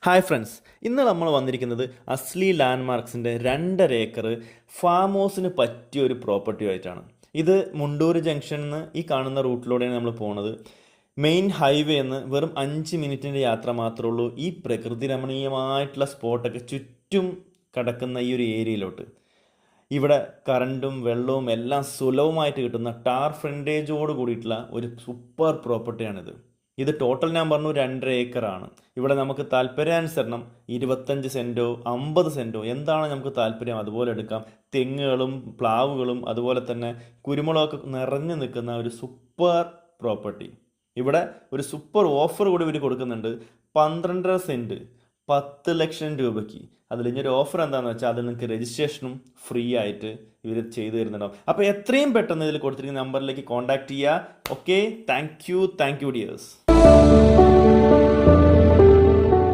Hi friends, ഇന്ന് നമ്മൾ വന്നിരിക്കുന്നത് അസ്ലി ലാൻഡ്മാർക്സിൻ്റെ 2.5 ഏക്കർ ഫാം ഹൗസിന് പറ്റിയ ഒരു പ്രോപ്പർട്ടി ആയിട്ടാണ്. ഇത് മുണ്ടൂർ ജംഗ്ഷനിൽ നിന്ന് ഈ കാണുന്ന റൂട്ടിലൂടെയാണ് നമ്മൾ പോകുന്നത്. മെയിൻ ഹൈവേ എന്ന് വെറും 5 മിനിറ്റിൻ്റെ യാത്ര മാത്രമേ ഉള്ളൂ ഈ പ്രകൃതി രമണീയമായിട്ടുള്ള സ്പോട്ടൊക്കെ ചുറ്റും കിടക്കുന്ന ഈ ഒരു ഏരിയയിലോട്ട്. ഇവിടെ കറണ്ടും വെള്ളവും എല്ലാം സുലഭമായിട്ട് കിട്ടുന്ന ടാർ ഫ്രണ്ടേജോട് കൂടിയിട്ടുള്ള ഒരു സൂപ്പർ പ്രോപ്പർട്ടിയാണിത്. ഇത് ടോട്ടൽ ഞാൻ പറഞ്ഞു 2.5 ഏക്കറാണ്. ഇവിടെ നമുക്ക് താല്പര്യാനുസരണം 25 സെൻറ്റോ 50 സെൻറ്റോ എന്താണ് നമുക്ക് താല്പര്യം അതുപോലെ എടുക്കാം. തെങ്ങുകളും പ്ലാവുകളും അതുപോലെ തന്നെ കുരുമുളകൊക്കെ നിറഞ്ഞു നിൽക്കുന്ന ഒരു സൂപ്പർ പ്രോപ്പർട്ടി. ഇവിടെ ഒരു സൂപ്പർ ഓഫർ കൂടി ഇവർ കൊടുക്കുന്നുണ്ട്. 12.5 സെൻറ്റ് 10 ലക്ഷം രൂപയ്ക്ക്. അതിൽ ഇനിയൊരു ഓഫർ എന്താണെന്ന് വെച്ചാൽ അതിൽ നിങ്ങൾക്ക് രജിസ്ട്രേഷനും ഫ്രീ ആയിട്ട് ഇവർ ചെയ്തു തരുന്നുണ്ടാവും. അപ്പോൾ എത്രയും പെട്ടെന്ന് ഇതിൽ കൊടുത്തിരിക്കുന്ന നമ്പറിലേക്ക് കോൺടാക്ട് ചെയ്യുക. Okay, thank you dears.